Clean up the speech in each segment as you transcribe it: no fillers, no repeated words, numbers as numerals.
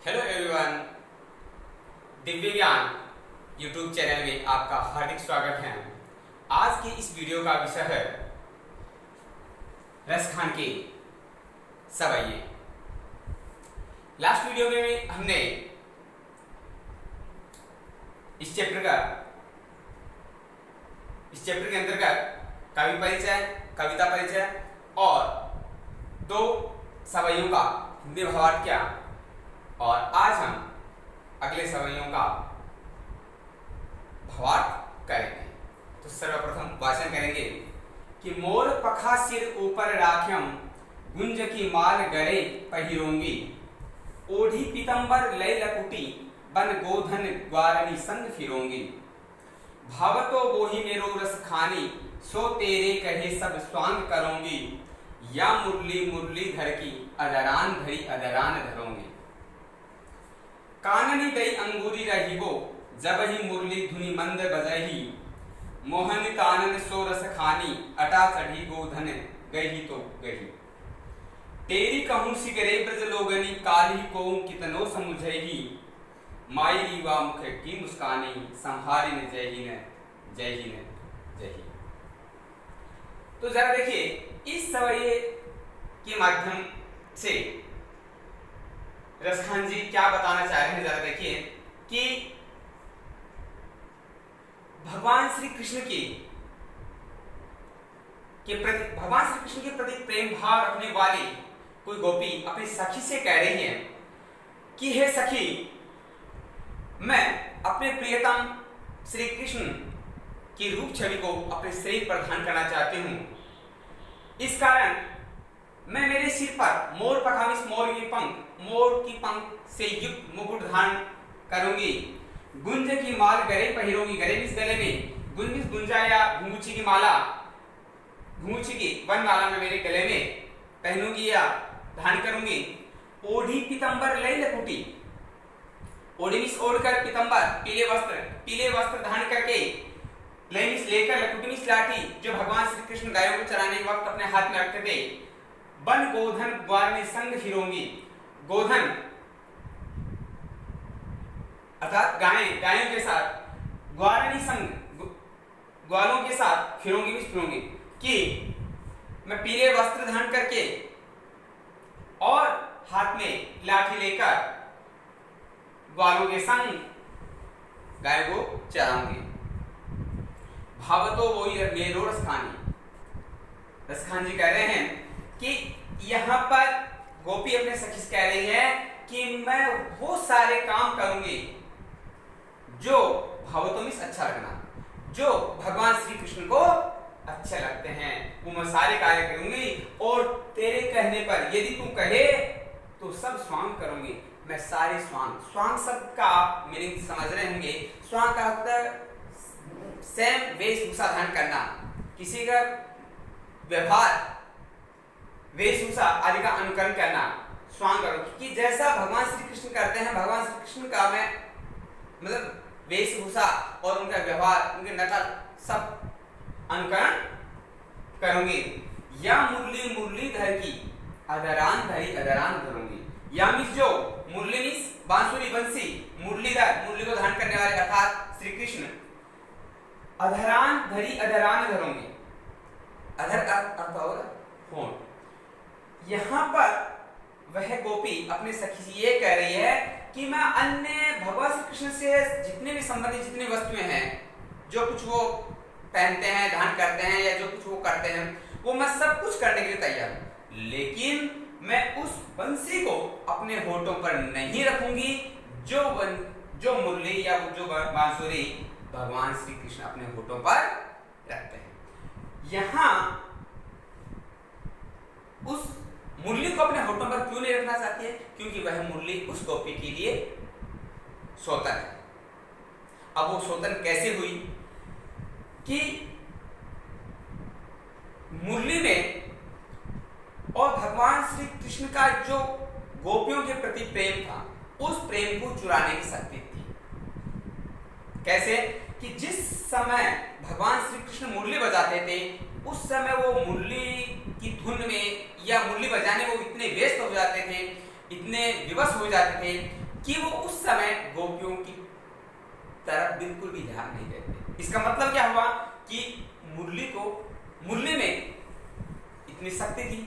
Hello everyone, Divya ज्ञान YouTube channel में आपका हार्दिक स्वागत है। आज की इस वीडियो का विषय है रसखान के सवैये। लास्ट वीडियो में हमने इस चैप्टर के अंतर्गत कवि परिचय, कविता परिचय और दो सवैयों का हिंदी भावार्थ क्या, और आज हम अगले सवैयों का भावार्थ करेंगे। तो सर्वप्रथम वाचन करेंगे कि मोर पखा सिर ऊपर राख्यम, गुंज की माल गरे पहिरोंगी, ओढ़ी पीतंबर लय लकुटी, बन गोधन ग्वारनी संग फिरोंगी। भावतो बोही मेरो रस खानी, सो तेरे कहे सब स्वांग करोंगी, या मुरली मुरली धर की, अदरान धरी अदरान धरोंगी। काननी दई अंगूरी रहिबो, जब ही मुरली धुनि मंद बजही, मोहन कानन सो रस खानी, अटा चढ़ी गोधन गही तो गही। तेरी कहूँ सिगरे ब्रज लोगनी, काली को कितनो समुझही, माई रीवा मुख की मुस्कानी, संहारी न जय ही न जय ही न जय ही। तो जरा देखिए, इस सवैये के माध्यम से रसखान जी क्या बताना चाह रहे हैं। जरा देखिए कि भगवान श्री कृष्ण के प्रति प्रेम भाव रखने वाली कोई गोपी अपनी सखी से कह रही है कि हे सखी, मैं अपने प्रियतम श्री कृष्ण की रूप छवि को अपने शरीर पर धारण करना चाहती हूँ। इस कारण मैं मेरे सिर पर मोर पखामिस मोर की पंख से युक्त मुकुट धारण करूंगी। गुंज की माल गले पहिरोंगी, गले मिस गले में, गुंज मिस गुंजा या घुंघूची की माला, घुंघूची की वन माला में मेरे गले में पहनूंगी या धारण करूंगी। ओढ़ी पीतंबर लय लकुटी, ओढ़ी मिस ओढ़कर, पीतंबर पीले वस्त्र धारण करके, लय मिस लेकर, लकुटी मिस लाठी जो भगवान श्री कृष्ण गायों को चराने के वक्त अपने हाथ में रखते थे। बन गोधन ग्वारनी संग फिरोंगी, गोधन अर्थात गायों के साथ, ग्वारनी संग ग्वालों के साथ फिरोंगी कि मैं पीले वस्त्र धारण करके और हाथ में लाठी लेकर ग्वालों के संग गाय को चराऊंगी। भावतो वही मेरो रसखानी, रसखान जी कह रहे हैं कि यहाँ पर गोपी अपने सखी से कह रही है कि मैं वो सारे काम करूंगी जो भावतों में अच्छा लगना, जो भगवान श्री कृष्ण को अच्छे लगते हैं, वो मैं सारे कार्य करूंगी। और तेरे कहने पर यदि तू कहे तो सब स्वांग करूंगी। मैं सारे स्वांग शब्द का मीनिंग समझ रहे होंगे। स्वांग का अर्थ सेम वेशभूषा धारण करना, किसी का व्यवहार, वेशभूषा आदि का अनुकरण करना, स्वांग करो। कि जैसा भगवान श्री कृष्ण करते हैं, भगवान श्री कृष्ण का मैं मतलब वेशभूषा और उनका व्यवहार, उनके नकल सब अनुकरण करूंगी। या मुरली मुरली धर की, अदरान धरी अदरान धरूंगी। या मिस जो मुरली मिस बांसुरी बंसी, मुरलीधर मुरली को धारण करने वाले अर्थात श्री कृष्ण, अधरान धरी अधरान धरूंगी। अधर का अर्थ होगा होंठ। यहाँ पर वह गोपी अपने सखी से ये कह रही है कि मैं अन्य भगवान श्री कृष्ण से जितने भी संबंधित जितनी वस्तुएं हैं, जो कुछ वो पहनते हैं, धारण करते हैं, या जो कुछ वो करते हैं, वो मैं सब कुछ करने के लिए तैयार हूं, लेकिन मैं उस बंसी को अपने होठों पर नहीं रखूंगी जो मुरली या जो बांसुरी भगवान श्री कृष्ण अपने होठों पर रखते हैं। यहाँ उस मुरली को अपने होठों पर क्यों नहीं रखना चाहती है? क्योंकि वह मुरली उस गोपी के लिए सौतन है। अब वो सौतन कैसे हुई कि मुरली में और भगवान श्री कृष्ण का जो गोपियों के प्रति प्रेम था, उस प्रेम को चुराने की शक्ति थी। कैसे कि जिस समय भगवान श्री कृष्ण मुरली बजाते थे, उस समय वो मुरली की धुन में या मुरली बजाने वो इतने व्यस्त हो जाते थे, इतने विवश हो जाते थे कि वो उस समय गोपियों की तरफ बिल्कुल भी ध्यान नहीं देते। इसका मतलब क्या हुआ कि मुरली में इतनी शक्ति थी,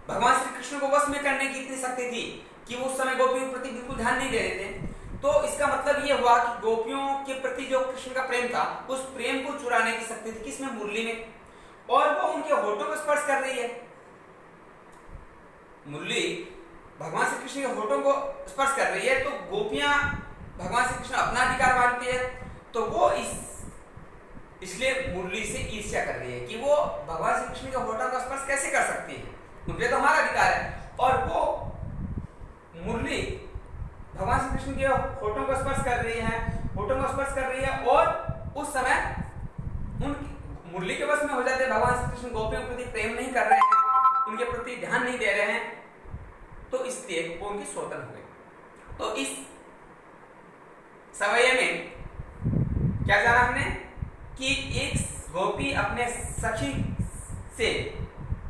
भगवान श्री कृष्ण को वश में करने की इतनी शक्ति थी कि वो उस समय गोपियों के प्रति बिल्कुल ध्यान नहीं दे रहे थे। तो इसका मतलब ये हुआ कि गोपियों के प्रति जो कृष्ण का प्रेम था, उस प्रेम को चुराने की शक्ति थी किसमें? मुरली में। और वो उनके होठों को स्पर्श कर रही है। मुरली भगवान श्री कृष्ण के होठों को स्पर्श कर रही है, तो गोपियां भगवान श्री कृष्ण अपना अधिकार मानती है, तो वो इसलिए मुरली से ईर्ष्या कर रही है कि वो भगवान श्री कृष्ण के होठों का स्पर्श कैसे कर सकती है, उनके तो हमारा अधिकार है। और वो मुरली भगवान श्री कृष्ण के होठों को स्पर्श कर रही है, और उस समय उन मुरली के वश में हो जाते, भगवान श्री कृष्ण गोपियों के प्रति प्रेम नहीं कर रहे हैं, उनके प्रति ध्यान नहीं दे रहे हैं, तो इसलिए वो उनकी स्वतंत्र हो गई। तो इस सवय में क्या जाना हमने कि एक गोपी अपने सखी से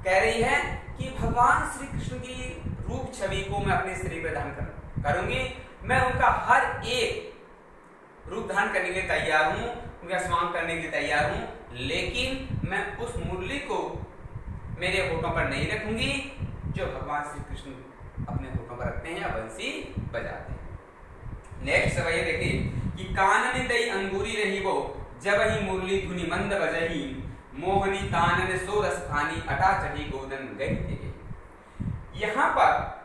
कह रही है कि भगवान श्री कृष्ण की रूप छवि को मैं अपने शरीर पर धारण करूंगी, मैं उनका हर एक रूप धारण करने के लिए तैयार हूं, उनका स्मरण करने के लिए तैयार हूं, लेकिन मैं उस मुरली को मेरे होठों पर नहीं रखूंगी जो भगवान श्री कृष्ण अपने होठों पर रखते हैं या बंसी बजाते हैं। नेक्स्ट सवाल देखिए कि कानन दई अंगूरी रही वो, जब ही मुरली धुनि मंद बजही, मोहनी तानन सो रस खानी, अटा चढ़ी गोदन गई तेरे। यहां पर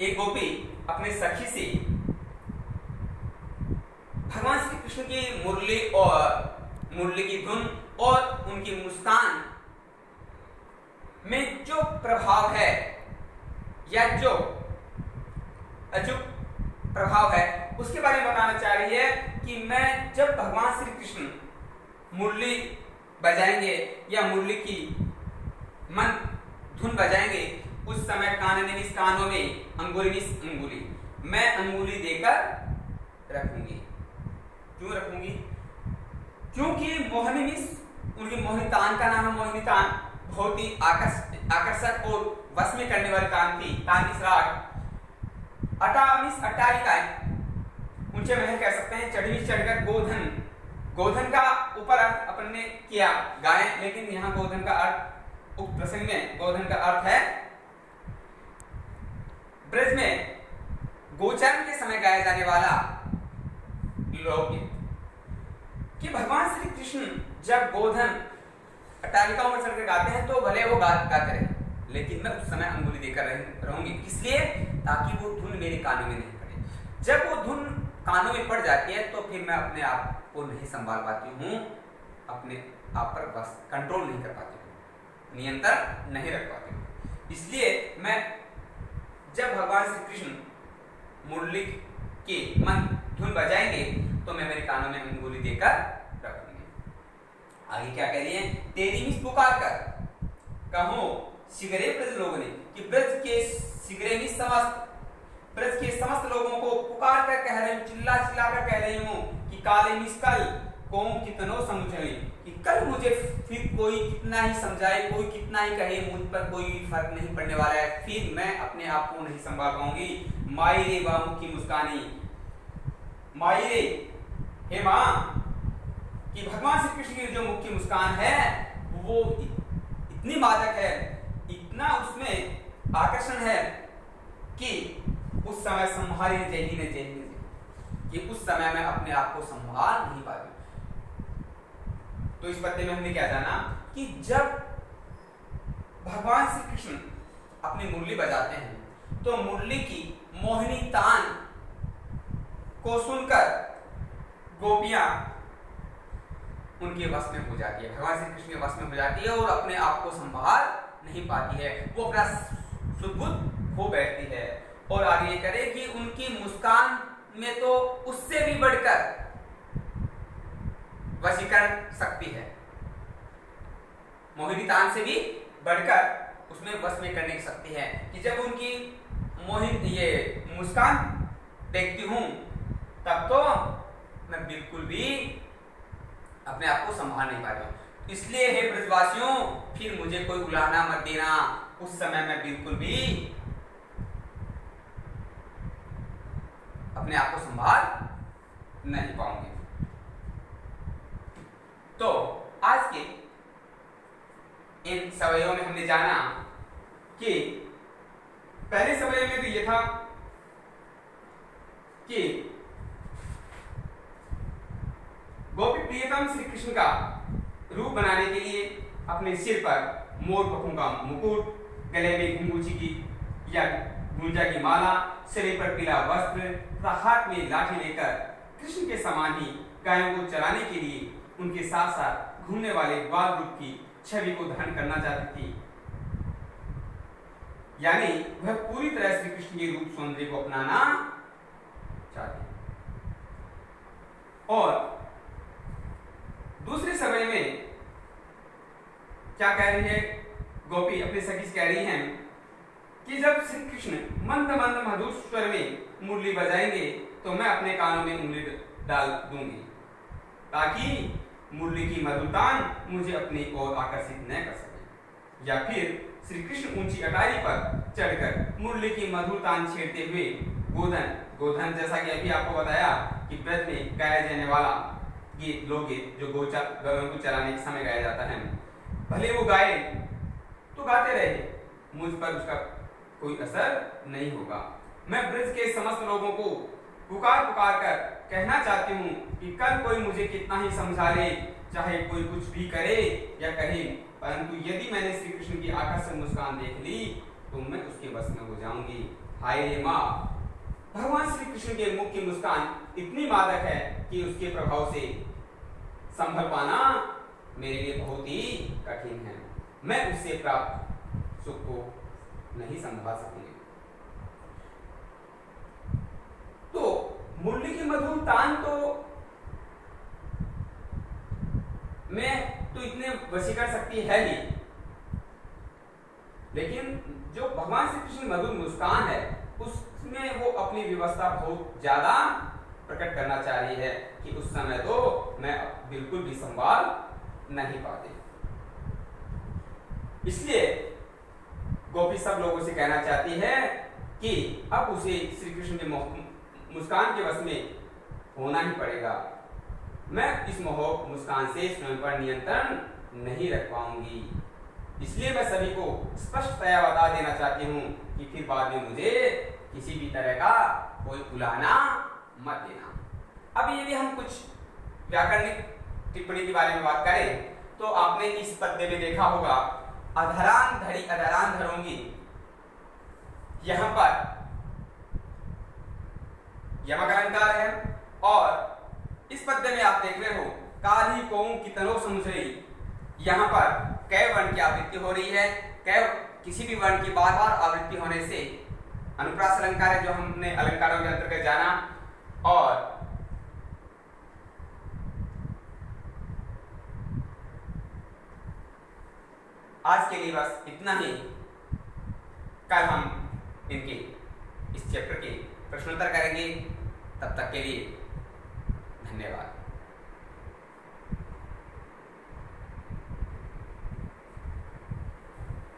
एक गोपी अपने सखी से भगवान श्री कृष्ण की मुरली की धुन और उनकी मुस्कान में जो प्रभाव है या जो अजूब प्रभाव है उसके बारे में बताना चाह रही है कि मैं जब भगवान श्री कृष्ण मुरली बजाएंगे या मुरली की मन धुन बजाएंगे, उस समय कानों में अंगुली मैं अंगुली देकर रखूंगी। क्यों रखूंगी? क्योंकि मोहिनी उनकी मोहिनी तान का नाम है। मोहिनी तान बहुत ही आकर्षक और वश में करने वाली तान थी। तान की सराहट अट्टालिका ऊंचे महल कह सकते हैं। चढ़ी चढ़कर गोधन का ऊपर अर्थ अपन ने किया गाय, लेकिन यहाँ गोधन का अर्थ उक्त प्रसंग में गोधन का अर्थ है ब्रज में गोचरण के समय गाया जाने वाला लोकगीत। कि भगवान श्री कृष्ण जब गोधन अट्टालिकाओं पर चढ़कर गाते हैं तो भले वो गाते रहे, लेकिन मैं उस समय अंगुली देकर रहूंगी। इसलिए ताकि वो धुन मेरे कानों में नहीं पड़े। जब वो धुन कानों में पड़ जाती है तो फिर मैं अपने आप को नहीं संभाल पाती हूँ, अपने आप पर बस कंट्रोल नहीं कर पाती हूँ, नियंत्रण नहीं रख पाती हूँ। इसलिए मैं जब भगवान श्री कृष्ण मुरली की मन धुन बजाएंगे तो मैं मेरे कानों में अंगुली देकर रखूंगी। आगे क्या कह रही है? तेरी मिस पुकार कर कहो शिगरे ब्रज लोगों ने, कि ब्रज के शिगरे में ब्रज के समस्त लोगों को पुकार कर कह रही हूँ, चिल्ला चिल्ला कर कह रही हूँ कि काले मिस कल कौन कितनो समझे, कि कल मुझे फिर कोई कितना ही समझाए, कोई कितना ही कहे, मुझ पर कोई फर्क नहीं पड़ने वाला है, फिर मैं अपने आप को नहीं संभाल पाऊंगी। माई रे बाबू की मुस्कानी, माई रे हे माँ, कि भगवान श्री कृष्ण की जो मुख की मुस्कान है वो इतनी मादक है, इतना उसमें आकर्षण है कि उस समय संभाली नहीं, कि उस समय मैं अपने आप को संभाल नहीं पाती। तो इस पद्य में हमने क्या जाना कि जब भगवान श्री कृष्ण अपनी मुरली बजाते हैं तो मुरली की मोहिनी तान को सुनकर गोपियां उनके वश में हो जाती है, भगवान श्री कृष्ण के वश में हो जाती है और अपने आप को संभाल नहीं पाती है, वो अपना सुदबुद खो बैठती है। और आगे ये करे कि उनकी मुस्कान में तो उससे भी बढ़कर वशीकरण शक्ति है, मोहिनी तान से भी बढ़कर उसमें वश में करने की शक्ति है, कि जब उनकी ये मुस्कान देखती हूं तब तो मैं बिल्कुल भी अपने आप को संभाल नहीं पाता हूं। इसलिए हे ब्रजवासियों, फिर मुझे कोई उलाहना मत देना, उस समय मैं बिल्कुल भी अपने आप को संभाल नहीं पाओगे। तो आज के इन सवयों में हमने जाना कि पहले सवय में तो यह था कि गोपी प्रियतम श्री कृष्ण का रूप बनाने के लिए अपने सिर पर मोर पंखों का मुकुट, गले में घुंघूची की या गुंजा की माला, शरीर पर पीला वस्त्र तथा हाथ में लाठी लेकर कृष्ण के समान ही गायों को चराने के लिए उनके साथ साथ घूमने वाले ग्वाल रूप की छवि को धारण करना चाहती थी। यानी वह पूरी तरह श्री कृष्ण के रूप सौंदर्य को अपनाना चाहती। और दूसरे समय में क्या कह रही है गोपी, अपने सखी से कह रही हैं कि जब श्री कृष्ण मंद मंद मधुर स्वर में मुरली बजाएंगे तो मैं अपने कानों में उंगली डाल दूंगी ताकि मुरली की मधुरतान मुझे अपनी ओर आकर्षित न कर सके। या फिर श्री कृष्ण ऊंची अटारी पर चढ़कर मुरली की मधुरतान छेड़ते हुए गोधन जैसा कि अभी आपको बताया कि ब्रज में गाया जाने वाला गीत, लोकगीत जो गौओं को चराने के समय गाया जाता है, भले वो गाए तो गाते रहे, मुझ पर उसका कोई असर नहीं होगा। मैं ब्रज के समस्त लोगों को पुकार पुकार कर कहना चाहती हूँ कि कल कोई मुझे कितना ही समझा ले, चाहे कोई कुछ भी करे या कहे, परंतु यदि मैंने श्री कृष्ण की आकर्षक मुस्कान देख ली तो मैं उसके बस में हो जाऊंगी। हाय रे माँ, भगवान श्री कृष्ण के मुख की मुस्कान इतनी मादक है कि उसके प्रभाव से संभल पाना मेरे लिए बहुत ही कठिन है। मैं उससे प्राप्त सुख को नहीं संभाल सकूंगी। तो मुरली की मधुर तान तो मैं तो इतने वशीकर शक्ति है ही, लेकिन जो भगवान श्री कृष्ण मधुर मुस्कान है उसमें वो अपनी व्यवस्था बहुत ज्यादा प्रकट करना चाह रही है कि उस समय तो मैं बिल्कुल भी संभाल नहीं पाती। इसलिए गोपी सब लोगों से कहना चाहती है कि अब उसे श्री कृष्ण के मुस्कान के वश में होना ही पड़ेगा। मैं इस मोह मुस्कान से स्वयं पर नियंत्रण नहीं रख पाऊंगी। इसलिए मैं सभी को स्पष्टतया बता देना चाहती हूँ कि फिर बाद में मुझे किसी भी तरह का कोई उलाहना मत देना। अब यदि हम कुछ व्याकरणिक टिप्पणी के बारे में बात करें तो आपने इस पद्य में देखा होगा, अधरान धरी अधरान धरूंगी। यहां पर यमक अलंकार है और इस पद्य में आप देख रहे हो काली कोऊ कितनो समुझई। यहाँ पर कै वर्ण की आवृत्ति हो रही है। कै किसी भी वर्ण की बार बार आवृत्ति होने से अनुप्रास अलंकार है, जो हमने अलंकारों के अंतर्गत जाना। और आज के लिए बस इतना ही। कल हम इनके इस चैप्टर के प्रश्नोत्तर करेंगे। तब तक के लिए धन्यवाद।